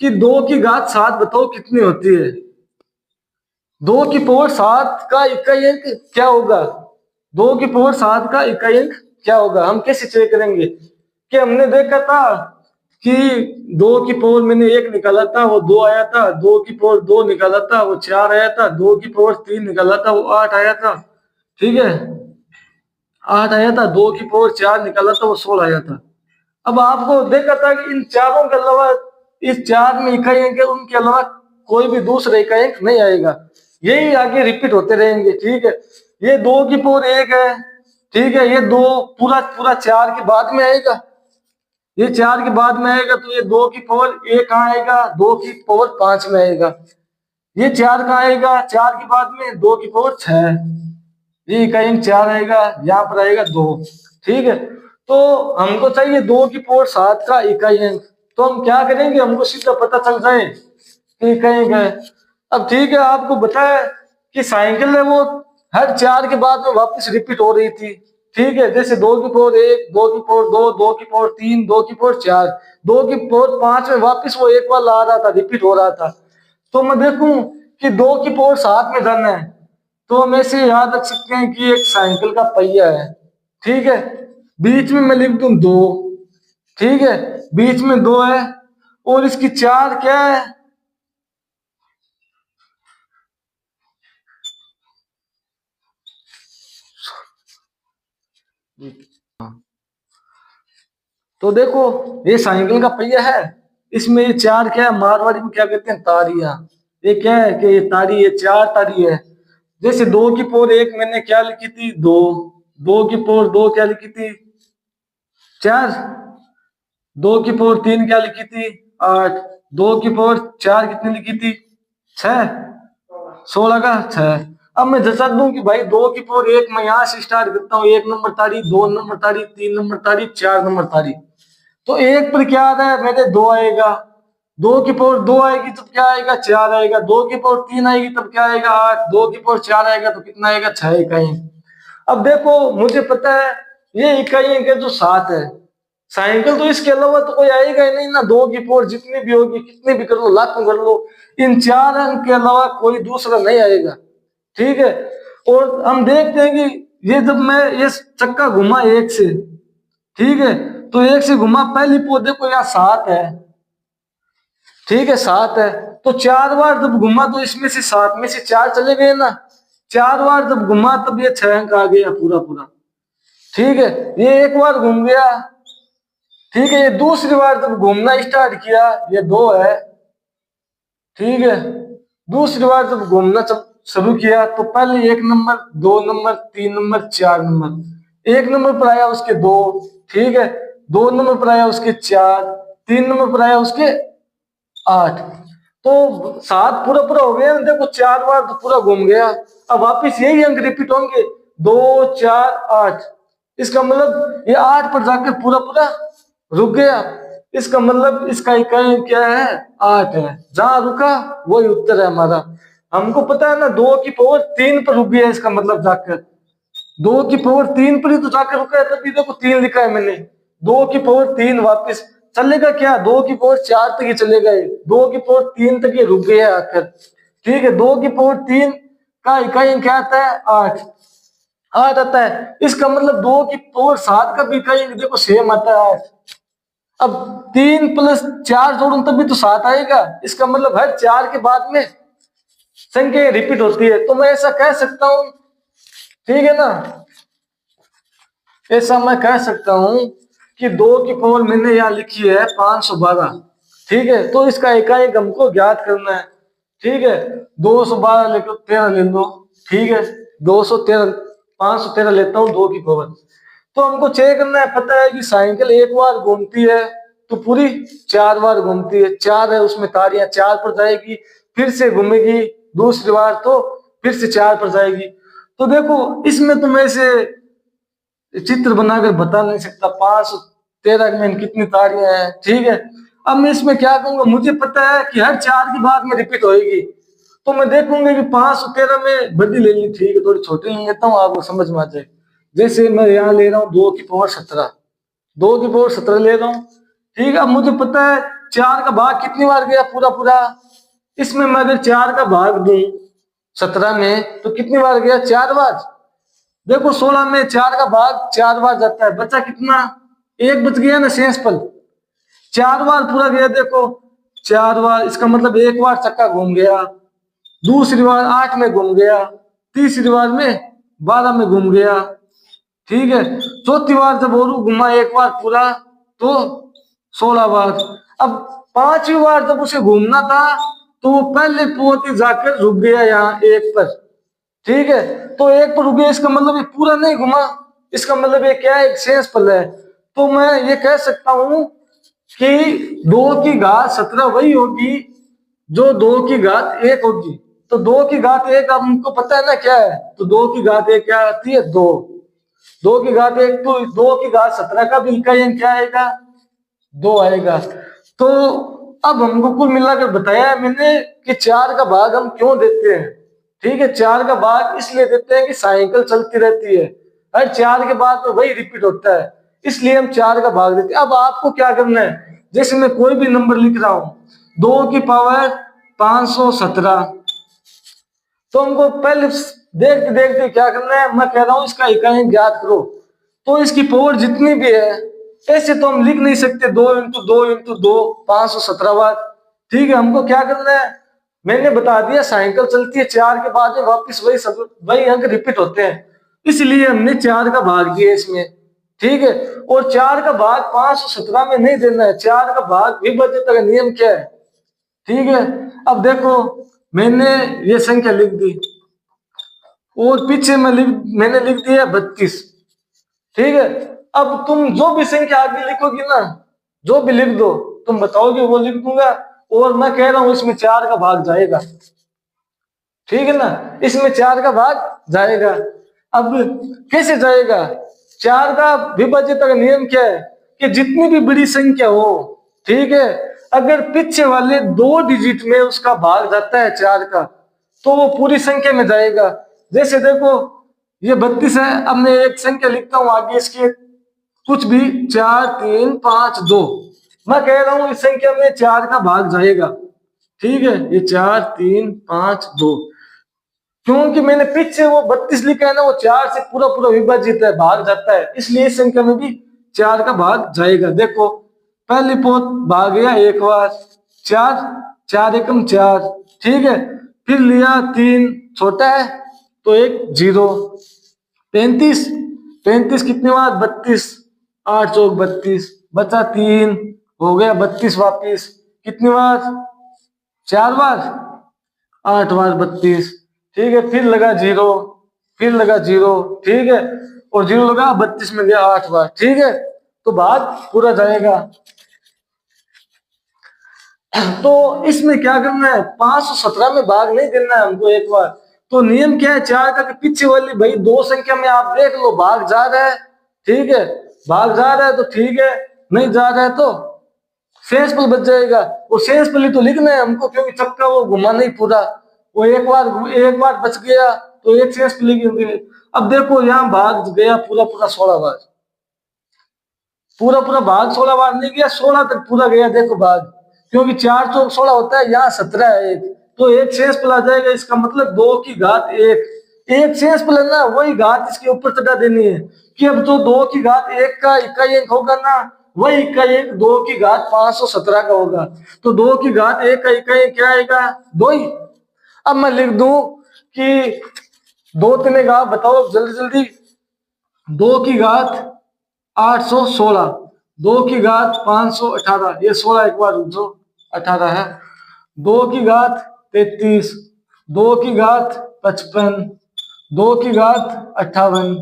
A: कि 2 की घात 7 बताओ कितनी होती है, 2 की पावर 7 का इकाई अंक क्या होगा, 2 की पावर 7 का इकाई अंक क्या होगा, हम कैसे चेक करेंगे कि हमने देखा था कि 2 की पावर मैंने 1 निकाला था वो 2 आया था, 2 की पावर 2 निकाला था वो 4 आया था, 2 की पावर 3 निकाला था वो 8 आया था। ठीक है, 8 आया था, 2 की पावर 4 निकाला था वो 16 आया था। अब आपको देखा था कि इन चारों के अलावा इस चार में इकाई अंक है, उनके अलावा कोई भी दूसरा इकाई अंक नहीं आएगा, यही आगे रिपीट होते रहेंगे। ठीक है, ये 2 की पावर 1 है, ठीक है, ये दो पूरा पूरा 4 के बाद में आएगा, ये 4 के बाद में आएगा, तो ये 2 की पावर 1 कहाँ आएगा, 2 की पावर 5 में आएगा। ये 4 कहाँ आएगा, 4 के बाद में 2 की पावर 6, ये इकाई अंक 4 आएगा, यहाँ पर आएगा 2। ठीक है, तो हमको चाहिए 2 की पावर 7 का इकाई अंक, तो हम क्या करेंगे, हमको सीधा पता चल जाए कि इकाई अंक है। अब ठीक है, आपको बताया कि साइकिल है वो हर 4 के बाद में वापस रिपीट हो रही थी। ठीक है, जैसे 2 की पावर 1, 2 की पावर 2, 2 की पावर 3, 2 की पावर 4, 2 की पावर 5 में वापस वो एक बार आ रहा था, रिपीट हो रहा था। तो मैं देखूं कि 2 की पावर 7 में धन है, तो हम ऐसे याद रख सकते हैं कि एक साइकिल का पहिया है। ठीक है, बीच में मैं लिख दूं 2, ठीक है, बीच में 2 है, और इसकी 4 क्या है, तो देखो ये साइकिल का पहिया है, इसमें ये 4 क्या है, मारवाड़ी में क्या कहते हैं, तारियां। ये क्या है कि ये तारी है, 4 तारी है। जैसे 2 की पावर 1 मैंने क्या लिखी थी, 2, 2 की पावर 2 क्या लिखी थी, 4, 2 की पावर 3 क्या लिखी थी, 8, 2 की पावर 4 कितनी लिखी थी, 6, 16 का 6। अब मैं जचा दूं कि भाई 2 की पावर 1 मैं यहां से स्टार्ट करता हूँ, 1 नंबर तारी, 2 नंबर तारी, 3 नंबर तारी, 4 नंबर तारी। तो 1 पर क्या आ रहा है मेरे, 2 आएगा, 2 की पावर 2 आएगी तब क्या आएगा, 4 आएगा, 2 की पावर 3 आएगी तब क्या आएगा, 8, 2 की पावर 4 आएगा तो कितना आएगा, 6 इकाई। अब देखो मुझे पता है ये इकाई अंक है जो 7 है, साइकिल तो इसके अलावा तो कोई आएगा ही नहीं ना, 2 की पावर जितनी भी होगी, कितनी भी कर लो, लाखों कर लो, इन 4 अंक के अलावा कोई दूसरा नहीं आएगा। ठीक है, और हम देखते हैं कि ये जब मैं ये चक्का घुमा 1 से, ठीक है, तो 1 से घुमा, पहली पौधे को यहाँ 7 है, ठीक है, 7 है, तो 4 बार जब घुमा तो इसमें से 7 में से 4 चले गए ना, 4 बार जब घुमा तब ये 6 अंक आ गया पूरा पूरा। ठीक है, ये एक बार घूम गया, ठीक है, ये दूसरी बार जब घूमना स्टार्ट किया, ये 2 है, ठीक है, दूसरी बार जब घूमना शुरू किया तो पहले 1 number, 2 number, 3 number, 4 number, 1 number पर आया उसके 2, ठीक है, 2 नंबर पर आया उसके 4, 3 नंबर पर आया उसके 8, तो 7 पूरा पूरा हो गया, देखो 4 बार तो पूरा घूम गया। अब वापिस यही अंक रिपीट होंगे, 2, 4, 8, इसका मतलब ये 8 पर जाकर पूरा पूरा रुक गया, इसका मतलब इसका इकाई क्या है, 8 है, जहां रुका वही उत्तर है हमारा। हमको पता है ना 2 की पावर 3 पर रुक गया, इसका मतलब जाकर 2 की पावर 3 पर ही तो जाकर रुका है, तभी देखो 3 लिखा है मैंने, 2 की पावर 3 वापिस चलेगा क्या, 2 की पावर 4 तक ही चलेगा, 2 की पावर 3 तक ये रुक गया आकर। ठीक है, 2 की पावर 3 का इकाई क्या आता है, 8, 8 आता है, इसका मतलब 2 की पावर 7 का भी इकाई देखो सेम आता है, 8। अब 3 + 4 जोड़ू तभी तो 7 आएगा, इसका मतलब हर 4 के बाद में संख्या रिपीट होती है, तो मैं ऐसा कह सकता हूं, ठीक है ना, ऐसा मैं कह सकता हूं कि 2 की पावर मैंने यहाँ लिखी है 512, ठीक है, तो इसका इकाई हमको ज्ञात करना है। ठीक है, 212 लेकर 13 ले लो, ठीक है, 213, 513 लेता हूँ 2 की पावर, तो हमको चेक करना है, पता है कि साइकिल एक बार घूमती है तो पूरी 4 बार घूमती है, 4 है उसमें तारियां, 4 पर जाएगी, फिर से घूमेगी दूसरी बार तो फिर से 4 पर जाएगी। तो देखो इसमें तो मैं से चित्र बनाकर बता नहीं सकता 513 में कितनी तारियां हैं। ठीक है, अब मैं इसमें क्या कहूंगा, मुझे पता है कि हर 4 की बाद में रिपीट होएगी, तो मैं देखूंगा कि 513 में बड़ी ले ली, ठीक है, थोड़ी छोटी ले लेता हूँ, आपको समझ में आ जाए। जैसे मैं यहाँ ले रहा हूँ 2 की पावर 17, 2 की पावर 17 ले रहा हूँ, ठीक है, अब मुझे पता है 4 का भाग कितनी बार गया, पूरा पूरा, इसमें मैं अगर 4 का भाग दूं 17 में तो कितनी बार गया, 4 बार। देखो 16 में 4 का भाग 4 बार जाता है, बचा कितना, एक बच गया ना शेष पल, 4 बार पूरा गया, देखो 4 बार, इसका मतलब एक बार चक्का घूम गया, दूसरी बार 8 में घूम गया, तीसरी बार में 12 में घूम गया, ठीक है। चौथी बार जब और घुमा एक बार पूरा तो 16 बार। अब पांचवी बार जब उसे घूमना था तो वो पहले पोती जाकर रुक गया यहाँ एक पर। ठीक है, तो एक पर रुक गया, इसका मतलब ये पूरा नहीं घुमा, इसका मतलब ये क्या है, एक शेष पल है। तो मैं ये कह सकता हूं कि 2 की घात 17 वही होगी जो 2 की घात 1 होगी। तो 2 की घात 1 अब हमको पता है ना क्या है, तो 2 की घात 1 क्या आती है, 2। 2 की घात 1 तो 2 की घात 17 का भी इकाई अंक क्या आएगा, 2 आएगा। तो अब हमको कुल मिलाकर बताया है मैंने कि 4 का भाग हम क्यों देते हैं। ठीक है, 4 का भाग इसलिए देते हैं कि साइकिल चलती रहती है, हर 4 के बाद तो वही रिपीट होता है, इसलिए हम 4 का भाग देते हैं। अब आपको क्या करना है, जैसे मैं कोई भी नंबर लिख रहा हूं 2 की पावर 517, तो हमको पहले देखते देखते क्या करना है, मैं कह रहा हूं इसका इकाई ज्ञात करो। तो इसकी पावर जितनी भी है ऐसे तो हम लिख नहीं सकते 2 × 2 × 2 517 बार। ठीक है, हमको क्या करना है, मैंने बता दिया साइकिल चलती है, 4 के बाद में वापस वही अंक रिपीट होते हैं, इसलिए हमने 4 का भाग दिया इसमें। ठीक है, और 4 का भाग 517 में नहीं देना है, 4 का भाग विभाज्यता का नियम क्या है। ठीक है, अब देखो मैंने ये संख्या लिख दी और पीछे मैंने लिख दिया 32। ठीक है, अब तुम जो भी संख्या आगे लिखोगी ना, जो भी लिख दो, तुम बताओगे वो लिख दूंगा, और मैं कह रहा हूं इसमें 4 का भाग जाएगा। ठीक है ना, इसमें 4 का भाग जाएगा। अब कैसे जाएगा, 4 का विभाज्यता का नियम क्या है कि जितनी भी बड़ी संख्या हो, ठीक है, अगर पीछे वाले 2 डिजिट में उसका भाग जाता है 4 का, तो वो पूरी संख्या में जाएगा। जैसे देखो ये 32 है, अब मैं एक संख्या लिखता हूं आगे इसके कुछ भी 4 3 5 2, मैं कह रहा हूं इस संख्या में 4 का भाग जाएगा। ठीक है, ये 4 3 5 2, क्योंकि मैंने पीछे वो 32 लिखा है ना, वो 4 से पूरा पूरा विभाजित है, भाग जाता है, इसलिए इस संख्या में भी 4 का भाग जाएगा। देखो पहली पोत भाग गया एक बार, 4 4 एकम 4। ठीक है, फिर लिया 3 छोटा है तो एक 0, 35 35 कितनी बार 32, 8 चौक 32, बचा 3, हो गया 32 वापिस, कितनी बार 4 बार, 8 बार 32। ठीक है, फिर लगा 0, फिर लगा 0, ठीक है, और 0 लगा 32 में गया 8 बार। ठीक है, तो भाग पूरा जाएगा। तो इसमें क्या करना है, 517 में भाग नहीं देना है हमको एक बार। तो नियम क्या है 4 का, पीछे वाली भाई 2 संख्या में आप देख लो भाग जा रहा है। ठीक है, भाग जा रहा है तो ठीक है, नहीं जा रहा है तो शेष पल बच जाएगा। वो शेष पल ही तो लिखना है हमको, क्योंकि चक्का वो घुमा नहीं पूरा, वो एक बार बच गया तो एक शेष पल लिखी। अब देखो यहाँ भाग गया पूरा पूरा 16 बार, पूरा पूरा भाग 16 बार नहीं गया, 16 तक पूरा गया देखो भाग, क्योंकि 4 चौक 16 होता है, यहाँ 17 है एक, तो एक शेष पल आ जाएगा। इसका मतलब 2 की घात 1, एक शेष पल है ना, वही घात इसके ऊपर चढ़ा देनी है कि अब जो 2 की घात 1 का इकाई अंक होगा ना, वही इकाई अंक 2 की घात 517 का होगा। तो 2 की घात 1 का इकाई अंक क्या आएगा, 2 ही। अब मैं लिख दूं कि 2 3 का बताओ जल्दी जल्दी, 2 की घात 816, 2 की घात 518, ये 16 एक बार रुक जाओ 18 है, 2 की घात 33, 2 की घात 55, 2 की घात 58।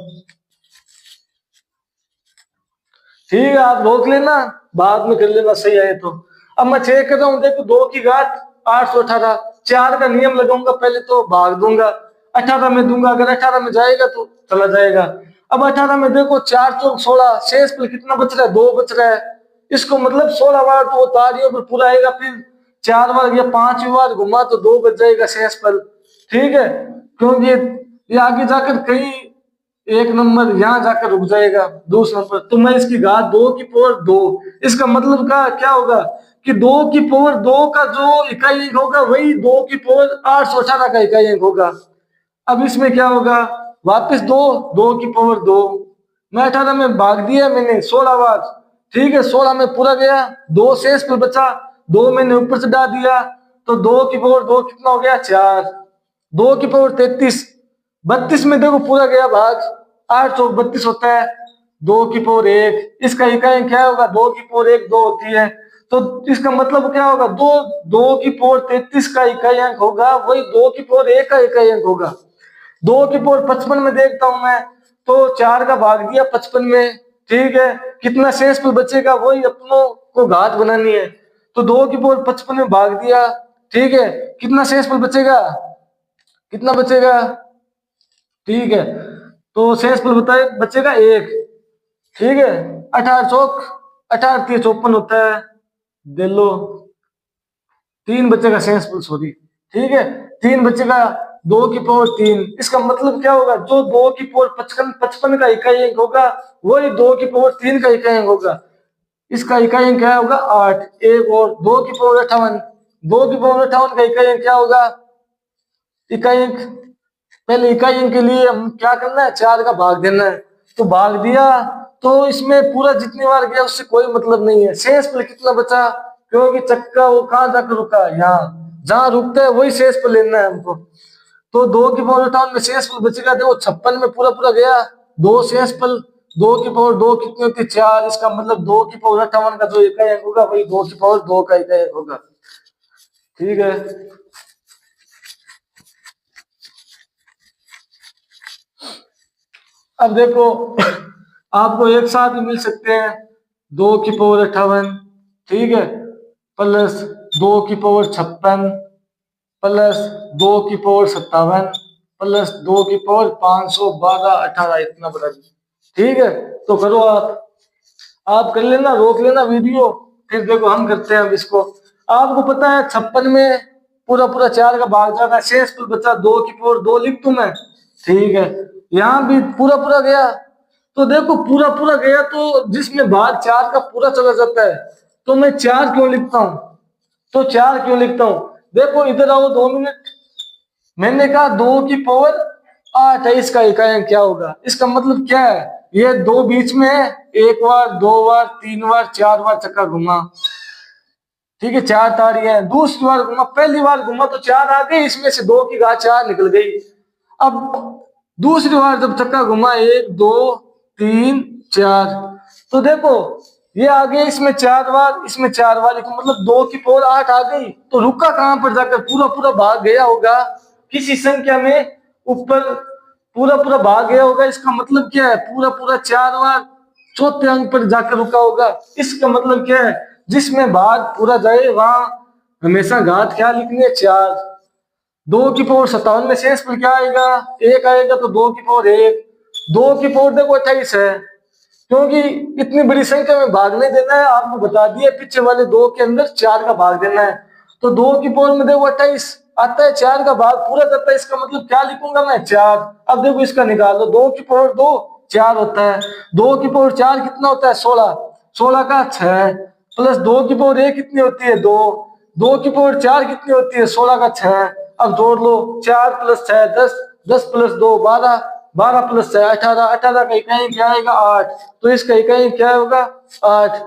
A: ठीक है, आप रोक लेना, बाद में कर लेना, सही है तो। अब मैं चेक कर रहा हूँ, देखो 2 की घात 818, 4 का नियम लगाऊंगा पहले तो भाग दूंगा, 18 में दूंगा, अगर 18 में जाएगा तो चला जाएगा। अब 18 में देखो 4 चौक 16, शेष पर कितना बच रहा है, 2 बच रहा है, इसको मतलब 16 बार तो वो तारियों पर पूरा आएगा, फिर 4 बार या 5 बार घुमा तो 2 बच जाएगा शेष पर। ठीक है, क्योंकि ये आगे जाकर कहीं एक नंबर यहाँ जाकर रुक जाएगा दूसरा नंबर, तो मैं इसकी घात 2 की पावर 2, इसका मतलब का क्या होगा कि 2 की पावर 2 का जो इकाई अंक होगा वही 2 की पावर 818 का इकाई अंक होगा। अब इसमें क्या होगा, वापस 2 मैं 18 में भाग दिया मैंने 16 बार। ठीक है, 16 में पूरा गया, 2 शेष पर बचा, 2 मैंने ऊपर से डाल दिया, तो 2 की पावर 2 कितना हो गया 4, 2 की पावर 33, 32 में देखो पूरा गया भाग, 8 चौक 32 होता है, 2 की पावर 1, इसका इकाई क्या होगा, 2 की पावर 1 2 होती है, तो इसका मतलब क्या होगा, 2 की पावर 33 का इकाई अंक होगा, वही 2 की पावर 1 का इकाई अंक होगा। 2 की पावर 55 में देखता हूं मैं, तो 4 का भाग दिया 55 में, ठीक है, कितना शेषफल बचेगा, वही अपनों को घात बनानी है, तो 2 की पावर 55 में भाग दिया, ठीक है, कितना शेषफल बचेगा, कितना बचेगा, ठीक है, तो शेषफल बताए बचेगा 1, ठीक है, 18 चौक 18 3 54 होता है, दे लो 3 बचेगा शेषफल, सॉरी, ठीक है, 3 बचेगा, 2 की पावर 3, इसका मतलब क्या होगा, जो 2 की पावर 55 55 का इकाई अंक होगा, वही 2 की पावर 3 का इकाई अंक होगा, इसका इकाई अंक क्या होगा 8, एक और 2 की पावर 58, 2 की पावर 58 का इकाई अंक क्या होगा, इकाई अंक, पहले इकाई अंक के लिए हम क्या करना है, 4 का भाग देना है, तो भाग दिया, तो इसमें पूरा जितनी बार गया उससे कोई मतलब नहीं है, शेषफल कितना बचा, क्योंकि चक्का वो कहाँ जाकर रुका, यहाँ जहां रुकता है वही शेषफल लेना है हमको, तो 2 की पावर 58 में शेषफल बचेगा, देखो 56 में पूरा पूरा गया, 2 शेषफल, 2 की पावर 2 कितनी होती है 4, इसका मतलब 2 की पावर 58 का जो इकाई अंक होगा वही 2 की पावर 2 का इकाई अंक होगा, ठीक है। अब देखो आपको एक साथ भी मिल सकते हैं, 2 की पावर 58, ठीक है, प्लस 2 की पावर 56, प्लस 2 की पावर 57, प्लस 2 की पावर 512 18, इतना बड़ा, ठीक है, तो करो आप कर लेना, रोक लेना वीडियो, फिर देखो हम करते हैं अब इसको। आपको पता है 56 में पूरा पूरा 4 का भाग जाता है, शेषफल बचा 2 की पावर 2 लिख दूं मैं, ठीक है, यहाँ भी पूरा पूरा गया, तो देखो पूरा पूरा गया, तो जिसमें भाग 4 का पूरा चला जाता है, तो मैं 4 क्यों लिखता हूं, तो 4 क्यों लिखता हूं, देखो इधर आओ 2 मिनट, मैंने कहा 2 की पावर 8 है, इसका इकाई अंक क्या होगा, इसका मतलब क्या है, ये 2 बीच में है, 1 बार 2 बार 3 बार 4 बार चक्का घुमा, ठीक है, 4 ताड़ी है, दूसरी बार घुमा, पहली बार घुमा तो 4 आ गई, इसमें से 2 की घात 4 निकल गई, अब दूसरी बार जब चक्का घुमा 1 2 3 4, तो देखो ये आ गए, इसमें 4 बार इसमें 4 बार, मतलब 2 की पावर 8 आ गई, तो रुका कहां पर जाकर, पूरा पूरा भाग गया होगा किसी संख्या में ऊपर, पूरा पूरा भाग गया होगा, इसका मतलब क्या है, पूरा पूरा 4 बार चौथे अंक पर जाकर रुका होगा, इसका मतलब क्या है, जिसमें भाग पूरा जाए वहां हमेशा घात क्या लिखनी है 4, 2 की पावर 57 में शेषफल क्या आएगा, 1 आएगा, तो 2 की पावर 1, 2 की पावर देखो 28 है, क्योंकि इतनी बड़ी संख्या में भाग नहीं देना है, आपको बता दिया पीछे वाले 2 के अंदर 4 का भाग देना है, तो 2 की पावर में देखो 28 आता है, 4 का भाग पूरा करता है, इसका मतलब क्या लिखूंगा मैं 4, अब देखो इसका निकाल लो, 2 की पावर 2 4 होता है, 2 की पावर 4 कितना होता है 16, 16 का 6, प्लस 2 की पावर 1 कितनी होती है 2, 2 की पावर 4 कितनी होती है 16 का 6, अब जोड़ लो 4 प्लस 6 10, 10 प्लस 2 12, 12 प्लस 6 18, 18 का इकाई क्या आएगा 8, तो इसका इकाई क्या होगा 8,